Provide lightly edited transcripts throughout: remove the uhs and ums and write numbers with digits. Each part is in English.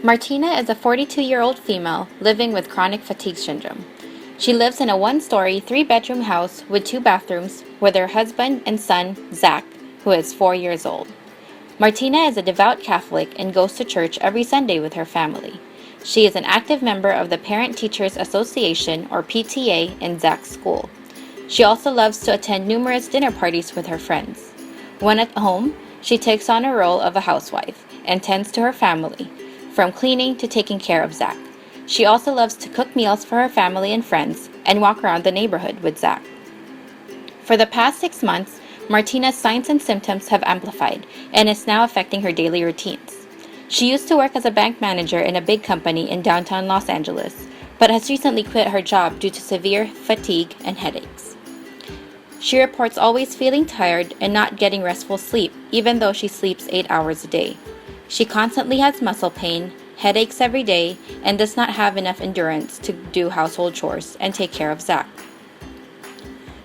Martina is a 42-year-old female living with chronic fatigue syndrome. She lives in a one-story, three-bedroom house with two bathrooms with her husband and son, Zach, who is 4 years old. Martina is a devout Catholic and goes to church every Sunday with her family. She is an active member of the Parent Teachers Association, or PTA, in Zach's school. She also loves to attend numerous dinner parties with her friends. When at home, she takes on a role of a housewife and tends to her family, from cleaning to taking care of Zach. She also loves to cook meals for her family and friends and walk around the neighborhood with Zach. For the past 6 months, Martina's signs and symptoms have amplified and is now affecting her daily routines. She used to work as a bank manager in a big company in downtown Los Angeles, but has recently quit her job due to severe fatigue and headaches. She reports always feeling tired and not getting restful sleep, even though she sleeps 8 hours a day. She constantly has muscle pain, headaches every day, and does not have enough endurance to do household chores and take care of Zach.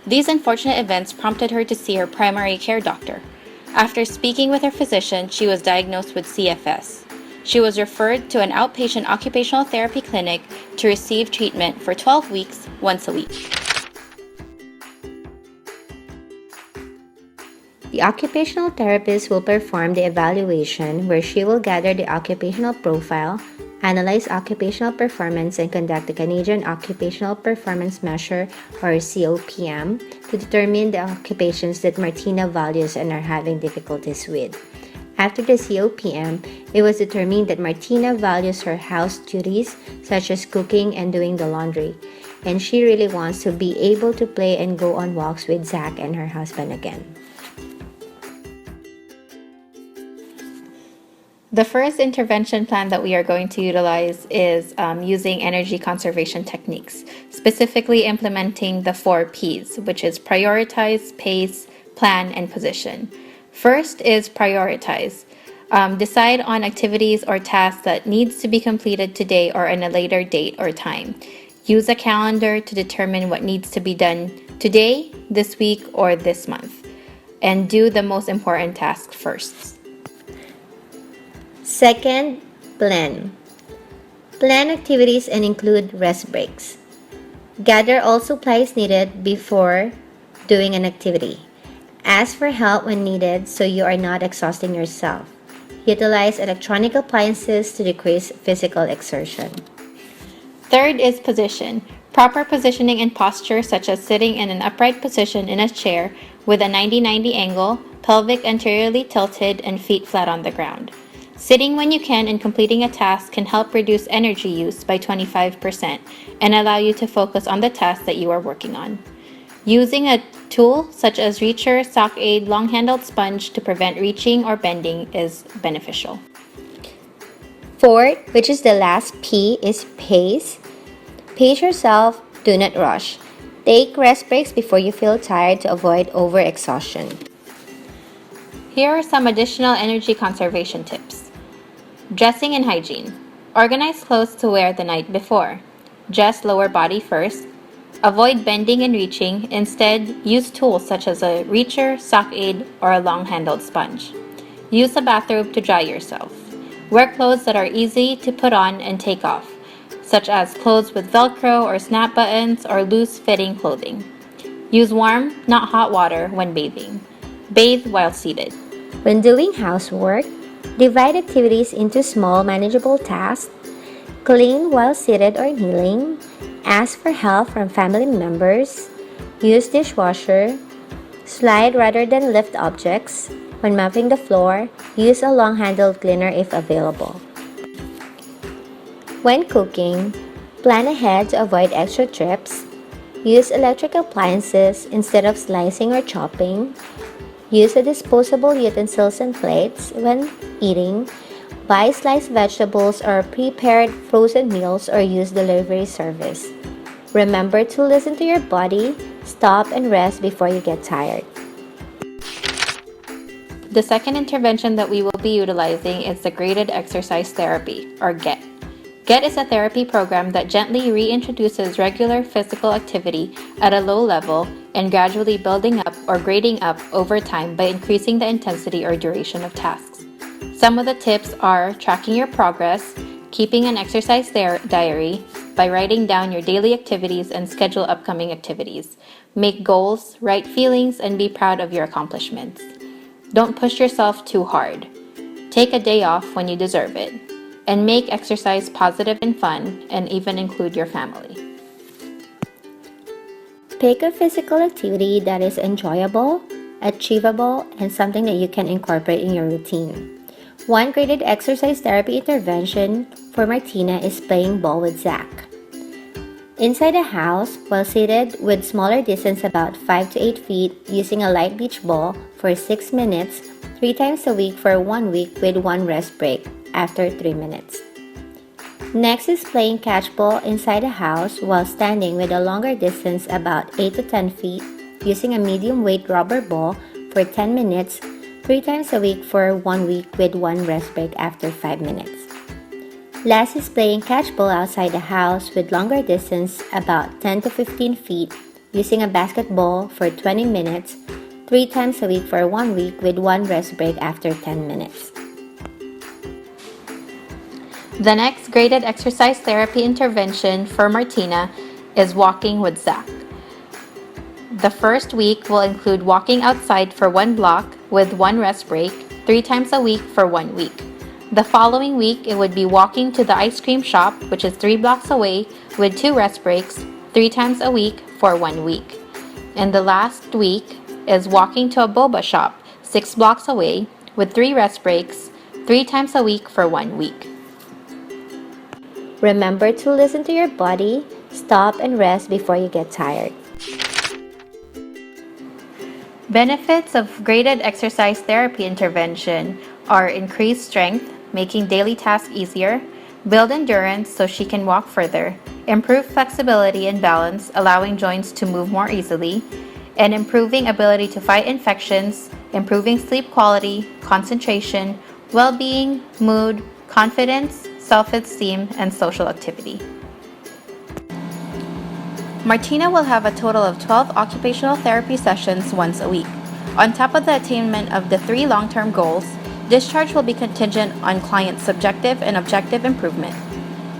These unfortunate events prompted her to see her primary care doctor. After speaking with her physician, she was diagnosed with CFS. She was referred to an outpatient occupational therapy clinic to receive treatment for 12 weeks, once a week. The occupational therapist will perform the evaluation where she will gather the occupational profile, analyze occupational performance, and conduct the Canadian Occupational Performance Measure, or COPM, to determine the occupations that Martina values and are having difficulties with. After the COPM, it was determined that Martina values her house duties, such as cooking and doing the laundry, and she really wants to be able to play and go on walks with Zach and her husband again. The first intervention plan that we are going to utilize is using energy conservation techniques, specifically implementing the 4 Ps, which is prioritize, pace, plan, and position. First is prioritize. Decide on activities or tasks that needs to be completed today or in a later date or time. Use a calendar to determine what needs to be done today, this week, or this month, and do the most important task first. Second, plan. Plan activities and include rest breaks. Gather all supplies needed before doing an activity. Ask for help when needed so you are not exhausting yourself. Utilize electronic appliances to decrease physical exertion. Third is position. Proper positioning and posture, such as sitting in an upright position in a chair with a 90-90 angle, pelvic anteriorly tilted, and feet flat on the ground. Sitting when you can and completing a task can help reduce energy use by 25% and allow you to focus on the task that you are working on. Using a tool such as reacher, sock aid, long-handled sponge to prevent reaching or bending is beneficial. Fourth, which is the last P, is pace. Pace yourself, do not rush. Take rest breaks before you feel tired to avoid overexhaustion. Here are some additional energy conservation tips. Dressing and hygiene. Organize clothes to wear the night before. Dress lower body first. Avoid bending and reaching. Instead, use tools such as a reacher, sock aid, or a long-handled sponge. Use a bathrobe to dry yourself. Wear clothes that are easy to put on and take off, such as clothes with Velcro or snap buttons or loose-fitting clothing. Use warm, not hot water when bathing. Bathe while seated. When doing housework, divide activities into small, manageable tasks. Clean while seated or kneeling. Ask for help from family members. Use dishwasher. Slide rather than lift objects. When mopping the floor, use a long-handled cleaner if available. When cooking, plan ahead to avoid extra trips. Use electric appliances instead of slicing or chopping. Use the disposable utensils and plates when eating. Buy sliced vegetables or prepared frozen meals or use delivery service. Remember to listen to your body, stop and rest before you get tired. The second intervention that we will be utilizing is the Graded Exercise Therapy, or GET. GET is a therapy program that gently reintroduces regular physical activity at a low level and gradually building up or grading up over time by increasing the intensity or duration of tasks. Some of the tips are tracking your progress, keeping an exercise diary by writing down your daily activities and schedule upcoming activities. Make goals, write feelings, and be proud of your accomplishments. Don't push yourself too hard. Take a day off when you deserve it. And make exercise positive and fun, and even include your family. Pick a physical activity that is enjoyable, achievable, and something that you can incorporate in your routine. One graded exercise therapy intervention for Martina is playing ball with Zach. Inside the house, while seated with smaller distance about 5 to 8 feet, using a light beach ball for 6 minutes, 3 times a week for 1 week with 1 rest break after 3 minutes. Next is playing catch ball inside the house while standing with a longer distance about 8 to 10 feet, using a medium weight rubber ball for 10 minutes, 3 times a week for 1 week with 1 rest break after 5 minutes. Last is playing catch ball outside the house with longer distance about 10 to 15 feet, using a basketball for 20 minutes, 3 times a week for 1 week with 1 rest break after 10 minutes. The next graded exercise therapy intervention for Martina is walking with Zach. The first week will include walking outside for 1 block with 1 rest break, 3 times a week for 1 week. The following week, it would be walking to the ice cream shop, which is 3 blocks away, with 2 rest breaks, 3 times a week for 1 week. And the last week is walking to a boba shop, 6 blocks away, with 3 rest breaks, 3 times a week for 1 week. Remember to listen to your body, stop and rest before you get tired. Benefits of graded exercise therapy intervention are increased strength, making daily tasks easier, build endurance so she can walk further, improve flexibility and balance, allowing joints to move more easily, and improving ability to fight infections, improving sleep quality, concentration, well-being, mood, confidence, self-esteem, and social activity. Martina will have a total of 12 occupational therapy sessions once a week. On top of the attainment of the 3 long-term goals, discharge will be contingent on client's subjective and objective improvement.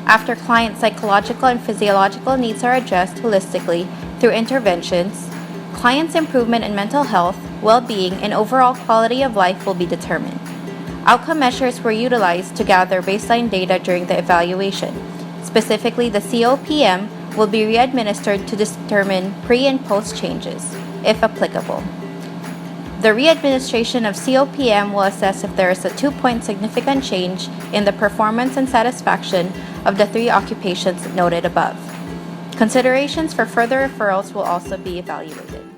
After client psychological and physiological needs are addressed holistically through interventions, client's improvement in mental health, well-being, and overall quality of life will be determined. Outcome measures were utilized to gather baseline data during the evaluation. Specifically, the COPM will be re-administered to determine pre- and post changes, if applicable. The re-administration of COPM will assess if there is a 2-point significant change in the performance and satisfaction of the 3 occupations noted above. Considerations for further referrals will also be evaluated.